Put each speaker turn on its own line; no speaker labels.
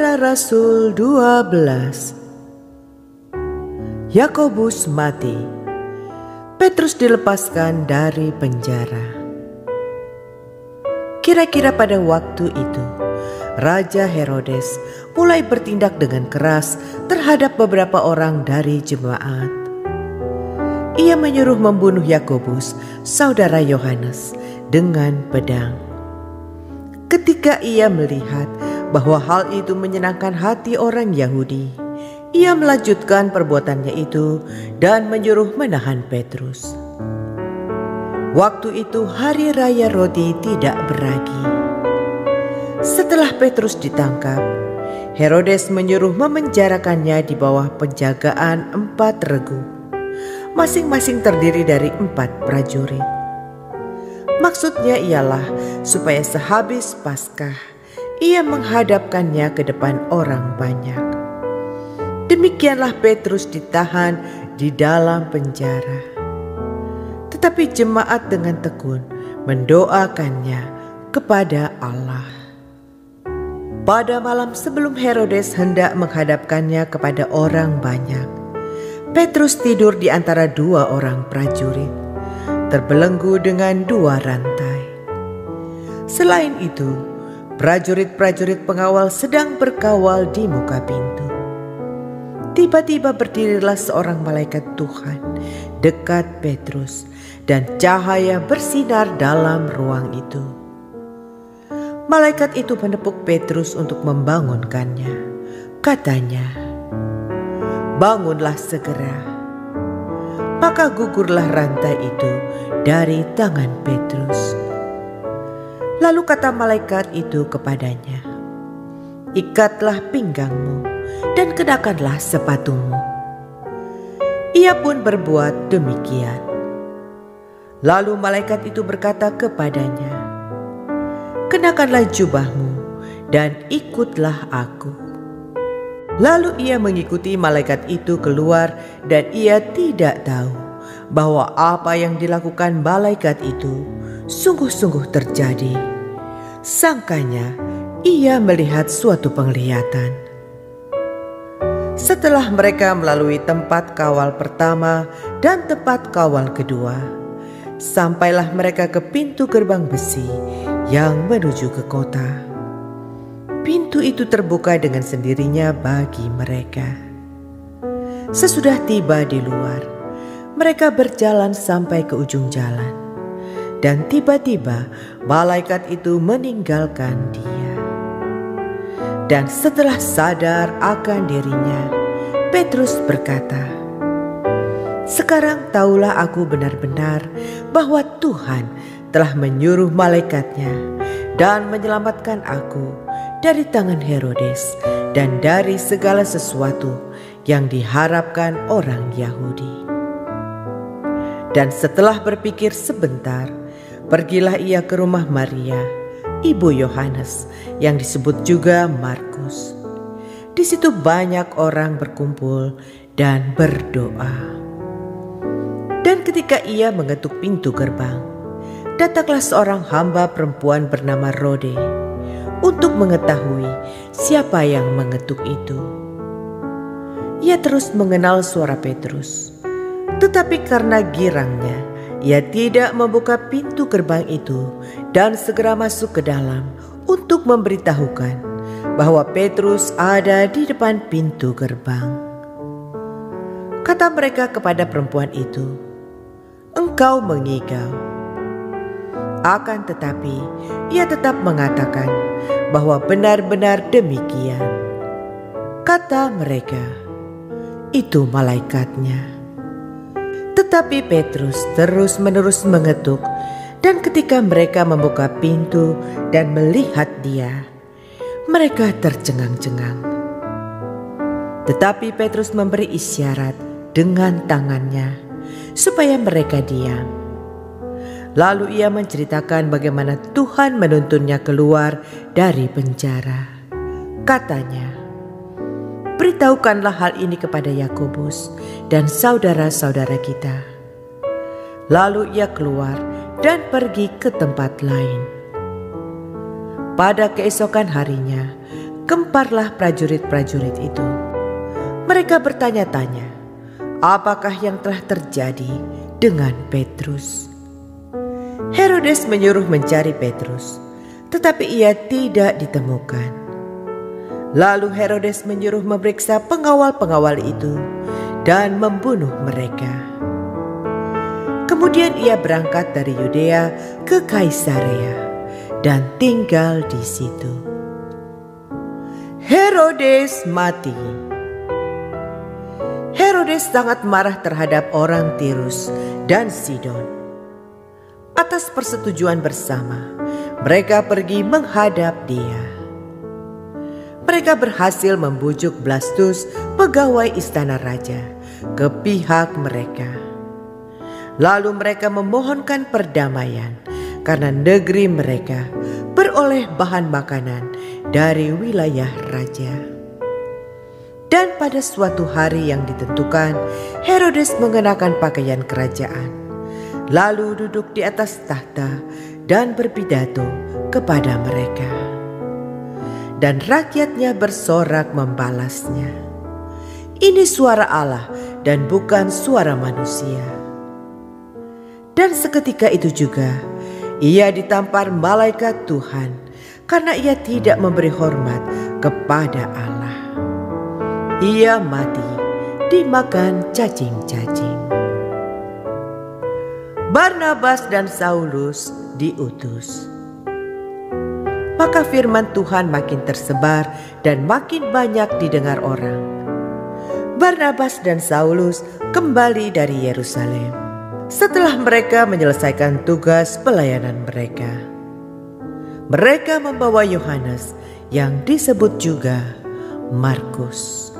Para Rasul 12. Yakobus mati. Petrus dilepaskan dari penjara. Kira-kira pada waktu itu, Raja Herodes mulai bertindak dengan keras terhadap beberapa orang dari jemaat. Ia menyuruh membunuh Yakobus, saudara Yohanes, dengan pedang. Ketika ia melihat bahwa hal itu menyenangkan hati orang Yahudi, ia melanjutkan perbuatannya itu dan menyuruh menahan Petrus. Waktu itu hari raya roti tidak beragi. Setelah Petrus ditangkap, Herodes menyuruh memenjarakannya di bawah penjagaan 4 regu, masing-masing terdiri dari 4 prajurit. Maksudnya ialah supaya sehabis Paskah ia menghadapkannya ke depan orang banyak. Demikianlah Petrus ditahan di dalam penjara. Tetapi jemaat dengan tekun mendoakannya kepada Allah. Pada malam sebelum Herodes hendak menghadapkannya kepada orang banyak, Petrus tidur di antara 2 orang prajurit, terbelenggu dengan 2 rantai. Selain itu, prajurit-prajurit pengawal sedang berkawal di muka pintu. Tiba-tiba berdirilah seorang malaikat Tuhan dekat Petrus, dan cahaya bersinar dalam ruang itu. Malaikat itu menepuk Petrus untuk membangunkannya. Katanya, "Bangunlah segera." Maka gugurlah rantai itu dari tangan Petrus. Lalu kata malaikat itu kepadanya, "Ikatlah pinggangmu dan kenakanlah sepatumu." Ia pun berbuat demikian. Lalu malaikat itu berkata kepadanya, "Kenakanlah jubahmu dan ikutlah aku." Lalu ia mengikuti malaikat itu keluar, dan ia tidak tahu bahwa apa yang dilakukan malaikat itu sungguh-sungguh terjadi. Sangkanya ia melihat suatu penglihatan. Setelah mereka melalui tempat kawal pertama dan tempat kawal kedua, sampailah mereka ke pintu gerbang besi yang menuju ke kota. Pintu itu terbuka dengan sendirinya bagi mereka. Sesudah tiba di luar, mereka berjalan sampai ke ujung jalan. Dan tiba-tiba malaikat itu meninggalkan dia. Dan setelah sadar akan dirinya, Petrus berkata, "Sekarang tahulah aku benar-benar bahwa Tuhan telah menyuruh malaikatnya dan menyelamatkan aku dari tangan Herodes dan dari segala sesuatu yang diharapkan orang Yahudi." Dan setelah berpikir sebentar, pergilah ia ke rumah Maria, ibu Yohanes, yang disebut juga Markus. Di situ banyak orang berkumpul dan berdoa. Dan ketika ia mengetuk pintu gerbang, datanglah seorang hamba perempuan bernama Rode untuk mengetahui siapa yang mengetuk itu. Ia terus mengenal suara Petrus, tetapi karena girangnya, ia tidak membuka pintu gerbang itu dan segera masuk ke dalam untuk memberitahukan bahwa Petrus ada di depan pintu gerbang. Kata mereka kepada perempuan itu, "Engkau mengigau." Akan tetapi ia tetap mengatakan bahwa benar-benar demikian. Kata mereka, "Itu malaikatnya." Tetapi Petrus terus-menerus mengetuk, dan ketika mereka membuka pintu dan melihat dia, mereka tercengang-cengang. Tetapi Petrus memberi isyarat dengan tangannya supaya mereka diam. Lalu ia menceritakan bagaimana Tuhan menuntunnya keluar dari penjara. Katanya, "Beritahukanlah hal ini kepada Yakobus dan saudara-saudara kita." Lalu ia keluar dan pergi ke tempat lain. Pada keesokan harinya, gemparlah prajurit-prajurit itu. Mereka bertanya-tanya, apakah yang telah terjadi dengan Petrus? Herodes menyuruh mencari Petrus, tetapi ia tidak ditemukan. Lalu Herodes menyuruh memeriksa pengawal-pengawal itu dan membunuh mereka. Kemudian ia berangkat dari Yudea ke Kaisarea dan tinggal di situ. Herodes mati. Herodes sangat marah terhadap orang Tirus dan Sidon. Atas persetujuan bersama, mereka pergi menghadap dia. Mereka berhasil membujuk Blastus, pegawai istana raja, ke pihak mereka. Lalu mereka memohonkan perdamaian karena negeri mereka beroleh bahan makanan dari wilayah raja. Dan pada suatu hari yang ditentukan, Herodes mengenakan pakaian kerajaan, lalu duduk di atas tahta dan berpidato kepada mereka. Dan rakyatnya bersorak membalasnya, "Ini suara Allah dan bukan suara manusia." Dan seketika itu juga ia ditampar malaikat Tuhan karena ia tidak memberi hormat kepada Allah. Ia mati dimakan cacing-cacing. Barnabas dan Saulus diutus. Maka firman Tuhan makin tersebar dan makin banyak didengar orang. Barnabas dan Saulus kembali dari Yerusalem setelah mereka menyelesaikan tugas pelayanan mereka. Mereka membawa Yohanes yang disebut juga Markus.